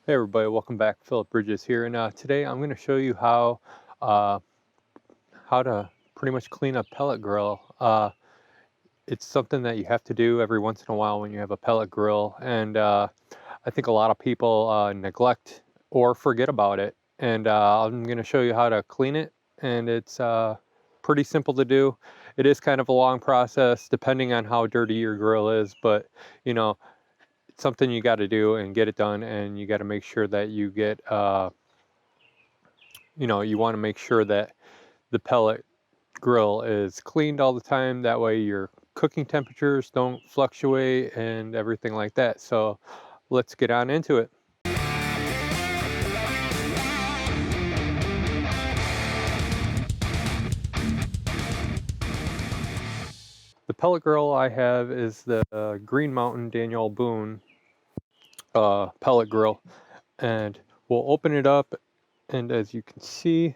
Hey everybody, welcome back. Philip Bridges here, and today I'm going to show you uh, how to pretty much clean a pellet grill. It's something that you have to do every once in a while when you have a pellet grill, and I think a lot of people neglect or forget about it. And I'm going to show you how to clean it, and it's pretty simple to do. It is kind of a long process depending on how dirty your grill is, but you know, it's something you got to do and get it done, and you got to make sure that you get you want to make sure that the pellet grill is cleaned all the time. That way your cooking temperatures don't fluctuate and everything like that. So let's get on into it. The pellet grill I have is the Green Mountain Daniel Boone pellet grill, and we'll open it up, and as you can see,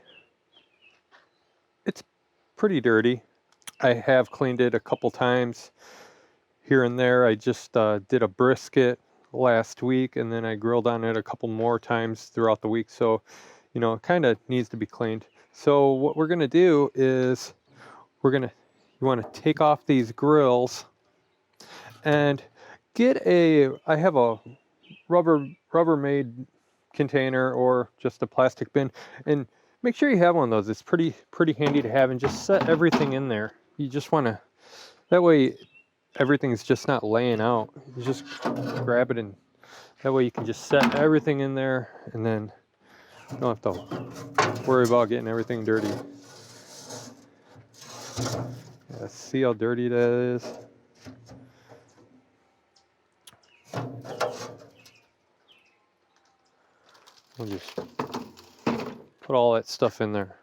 it's pretty dirty. I have cleaned it a couple times here and there. I just did a brisket last week, and then I grilled on it a couple more times throughout the week. So, you know, it kind of needs to be cleaned. So what we're gonna do is you want to take off these grills and I have a Rubbermaid container or just a plastic bin, and make sure you have one of those. It's pretty handy to have, and just set everything in there. You just want to, that way everything's just not laying out. You just grab it, and that way you can just set everything in there, and then you don't have to worry about getting everything dirty. Yeah, see how dirty that is? We'll just put all that stuff in there.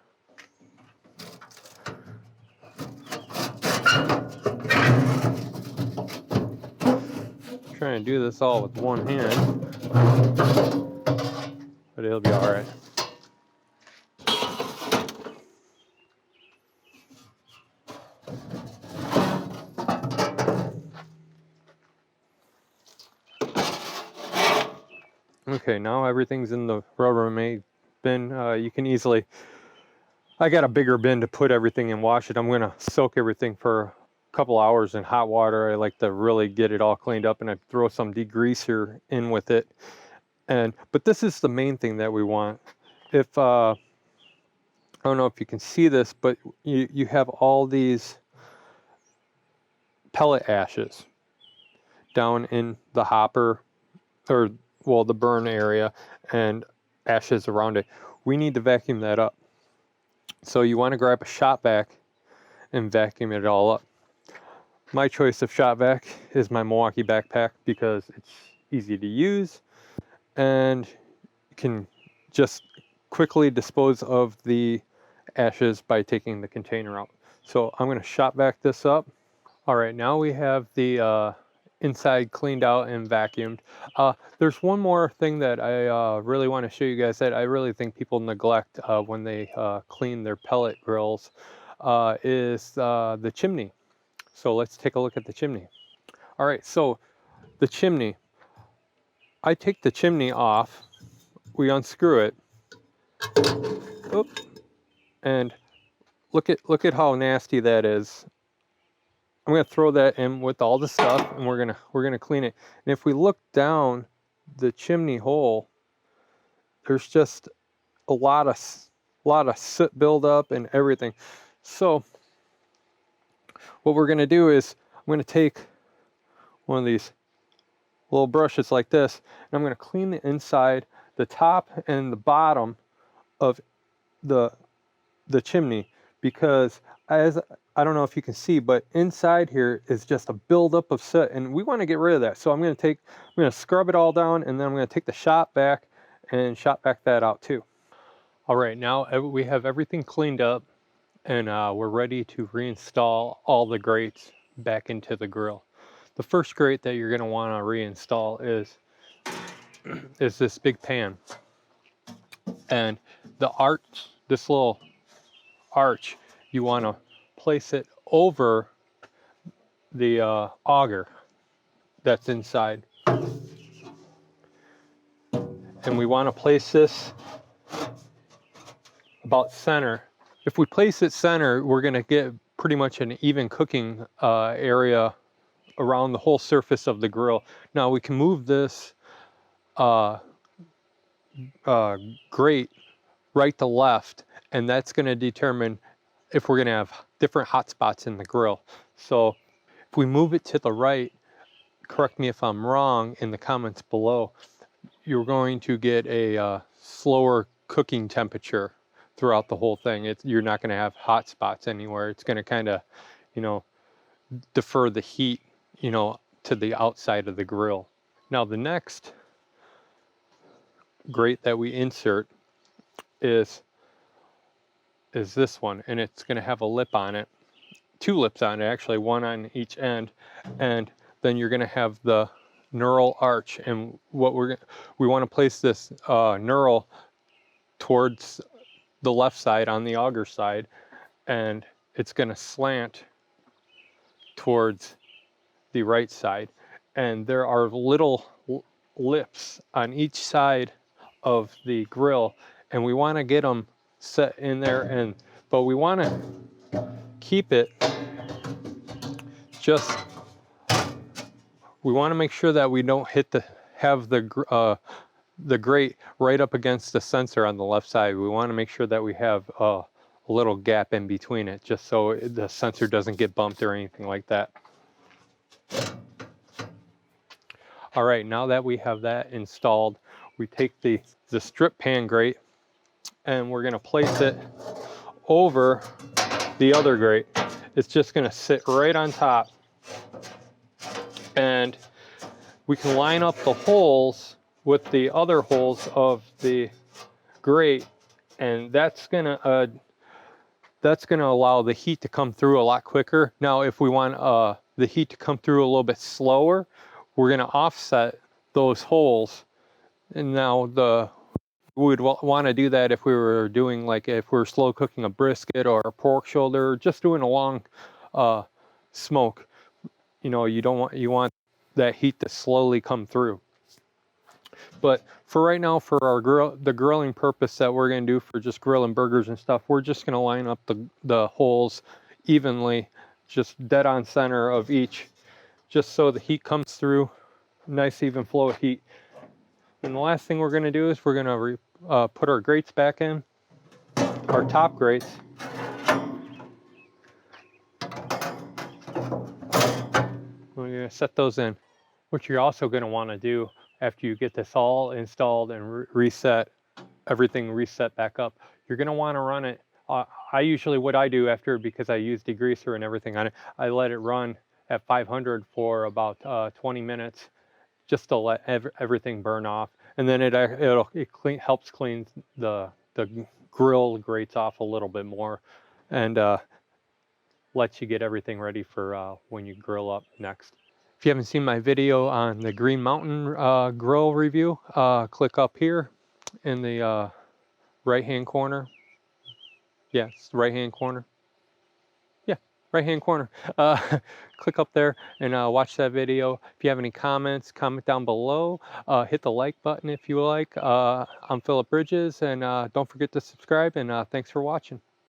I'm trying to do this all with one hand, but it'll be all right. Okay, now everything's in the Rubbermaid bin. You can easily, I got a bigger bin to put everything and wash it. I'm gonna soak everything for a couple hours in hot water. I like to really get it all cleaned up, and I throw some degreaser in with it. But this is the main thing that we want. If I don't know if you can see this, but you have all these pellet ashes down in the hopper, or well, the burn area, and ashes around it. We need to vacuum that up. So you want to grab a shop vac and vacuum it all up. My choice of shop vac is my Milwaukee backpack because it's easy to use, and you can just quickly dispose of the ashes by taking the container out. So I'm going to shop vac this up. All right, now we have the inside cleaned out and vacuumed. There's one more thing that I really want to show you guys that I really think people neglect when they clean their pellet grills, is the chimney. So let's take a look at the chimney. All right, so the chimney, I take the chimney off, we unscrew it, oop, and look at how nasty that is. I'm gonna throw that in with all the stuff, and we're gonna clean it. And if we look down the chimney hole, there's just a lot of soot buildup and everything. So what we're gonna do is I'm gonna take one of these little brushes like this, and I'm gonna clean the inside, the top and the bottom of the chimney, because as I don't know if you can see, but inside here is just a buildup of soot, and we want to get rid of that. So I'm going to scrub it all down, and then I'm going to take the shop vac and shop vac that out too. All right, now we have everything cleaned up, and we're ready to reinstall all the grates back into the grill. The first grate that you're going to want to reinstall is this big pan, and the arch, this little arch, you want to place it over the auger that's inside. and we want to place this about center. If we place it center, we're going to get pretty much an even cooking area around the whole surface of the grill. Now we can move this grate right to left, and that's going to determine if we're going to have different hot spots in the grill. So if we move it to the right, correct me if I'm wrong in the comments below, you're going to get a slower cooking temperature throughout the whole thing. You're not going to have hot spots anywhere. It's going to kind of, you know, defer the heat, you know, to the outside of the grill. Now the next grate that we insert is this one, and it's going to have a lip on it, 2 lips on it actually, one on each end, and then you're going to have the knurl arch. And what we want to place this knurl towards the left side on the auger side, and it's going to slant towards the right side. And there are little lips on each side of the grill, and we want to get them set in there, but we want to keep it just, we want to make sure that we don't have the grate right up against the sensor on the left side. We want to make sure that we have a little gap in between it, just so the sensor doesn't get bumped or anything like that. All right, now that we have that installed, we take the strip pan grate and we're going to place it over the other grate. It's just going to sit right on top, and we can line up the holes with the other holes of the grate, and that's going to allow the heat to come through a lot quicker. Now if we want the heat to come through a little bit slower, we're going to offset those holes. And now we would want to do that if we were doing, like, if we're slow cooking a brisket or a pork shoulder, or just doing a long smoke. You know, you want that heat to slowly come through. But for right now, for the grilling purpose that we're going to do for just grilling burgers and stuff, we're just going to line up the holes evenly, just dead on center of each, just so the heat comes through, nice even flow of heat. And the last thing we're going to do is we're going to put our grates back in, our top grates. We're going to set those in. What you're also going to want to do after you get this all installed and reset, everything reset back up, you're going to want to run it. What I do after, because I use degreaser and everything on it, I let it run at 500 for about 20 minutes, just to let everything burn off. And then it helps clean the grill grates off a little bit more, and lets you get everything ready for when you grill up next. If you haven't seen my video on the Green Mountain grill review, click up here in the right hand corner. Yeah, it's the right hand corner. Yeah, right hand corner. Click up there and watch that video. If you have any comments, comment down below. Hit the like button if you like. I'm Philip Bridges, and don't forget to subscribe, and thanks for watching.